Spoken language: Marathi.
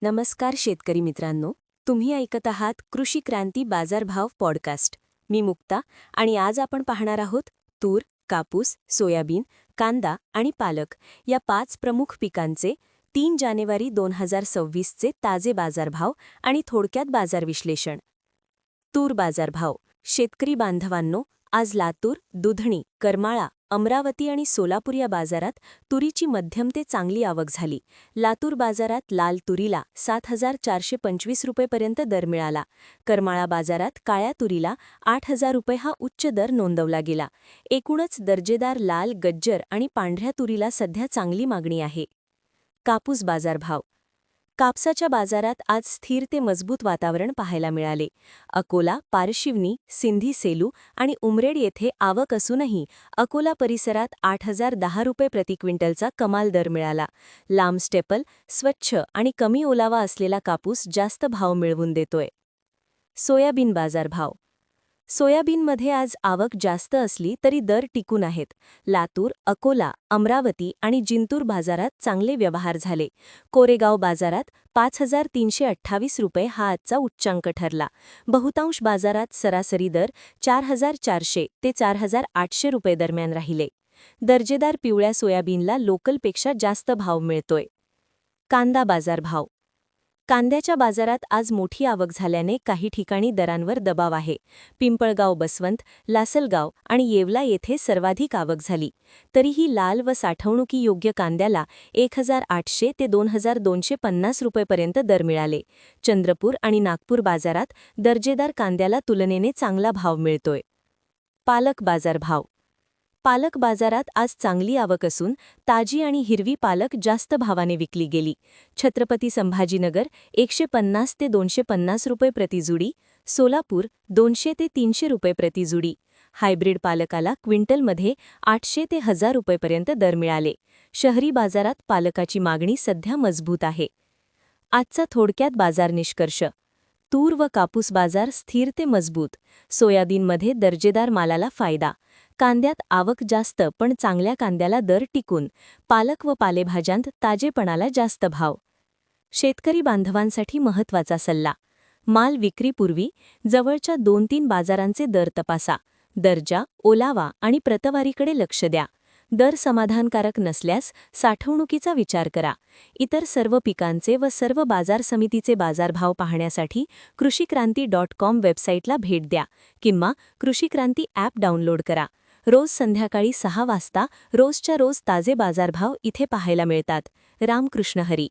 नमस्कार शेतकरी मित्रांनो, तुम्ही ऐकत आहात कृषी क्रांती बाजारभाव पॉडकास्ट. मी मुक्ता आणि आज आपण पाहणार आहोत तूर, कापूस, सोयाबीन, कांदा आणि पालक या 5 प्रमुख पिकांचे 3 जानेवारी 2026चे ताजे बाजारभाव आणि थोडक्यात बाजार विश्लेषण. तूर बाजारभाव. शेतकरी बांधवांनो, आज लातूर, दुधणी, करमाळा, अमरावती आणि सोलापूर या बाजारात तुरीची मध्यम ते चांगली आवक झाली. लातूर बाजारात लाल तुरीला 7,425 रुपयेपर्यंत दर मिळाला. करमाळा बाजारात काळ्या तुरीला 8,000 रुपये हा उच्च दर नोंदवला गेला. एकूणच दर्जेदार लाल, गज्जर आणि पांढऱ्या तुरीला सध्या चांगली मागणी आहे. कापूस बाजारभाव. कापसाच्या बाजारात आज स्थिर ते मजबूत वातावरण पाहायला मिळाले. अकोला, पारशिवनी, सिंधी सेलू आणि उमरेड येथे आवक असूनही अकोला परिसरात 8,010 रुपये प्रति क्विंटलचा कमाल दर मिळाला. लांब स्टेपल, स्वच्छ आणि कमी ओलावा असलेला कापूस जास्त भाव मिळवून देतोय. सोयाबीन बाजारभाव. सोयाबीनमध्ये आज आवक जास्त असली तरी दर टिकून आहेत. लातूर, अकोला, अमरावती आणि जिंतूर बाजारात चांगले व्यवहार झाले. कोरेगाव बाजारात 5,328 रुपये हा आजचा उच्चांक ठरला. बहुतांश बाजारात सरासरी दर 4,400 ते 4,800 रुपये दरम्यान राहिले. दर्जेदार पिवळ्या सोयाबीनला लोकलपेक्षा जास्त भाव मिळतोय. कांदा बाजारभाव. कांद्याच्या बाजारात आज मोठी आवक झाल्याने काही ठिकाणी दरांवर दबाव आहे. पिंपळगाव, बसवंत, लासलगाव आणि येवला येथे सर्वाधिक आवक झाली. तरीही लाल व साठवणुकीयोग्य कांद्याला 1,800 ते 2,250 रुपयेपर्यंत दर मिळाले. चंद्रपूर आणि नागपूर बाजारात दर्जेदार कांद्याला तुलनेने चांगला भाव मिळतोय. पालक बाजारभाव. पालक बाजारात आज चांगली आवक असून ताजी आणि हिरवी पालक जास्त भावाने विकली गेली. छत्रपती संभाजीनगर 150 ते 250 रुपये प्रति जुडी, सोलापूर 200 ते 300 रुपये प्रति जुडी. हायब्रिड पालकाला क्विंटलमध्ये 800 ते 1,000 रुपयेपर्यंत दर मिळाले. शहरी बाजारात पालकाची मागणी सध्या मजबूत आहे. आजचा थोडक्यात बाजार निष्कर्ष. तूर व कापूस बाजार स्थिर ते मजबूत. सोयाबीनमध्ये दर्जेदार मालाला फायदा. कांद्यात आवक जास्त पण चांगल्या कांद्याला दर टिकून. पालक व पालेभाज्यांत ताजेपणाला जास्त भाव. शेतकरी बांधवांसाठी महत्त्वाचा सल्ला. माल विक्रीपूर्वी जवळच्या 2-3 बाजारांचे दर तपासा. दर्जा, ओलावा आणि प्रतवारीकडे लक्ष द्या. दर समाधानकारक नसल्यास साठवणुकीचा विचार करा. इतर सर्व पिकांचे व सर्व बाजार समितीचे बाजारभाव पाहण्यासाठी कृषीक्रांती.com वेबसाईटला भेट द्या किंवा कृषीक्रांती ॲप डाउनलोड करा. रोज संध्याकाळी 6 वाजता रोजच्या रोज ताजे बाजारभाव इथे पाहायला मिळतात. रामकृष्ण हरी.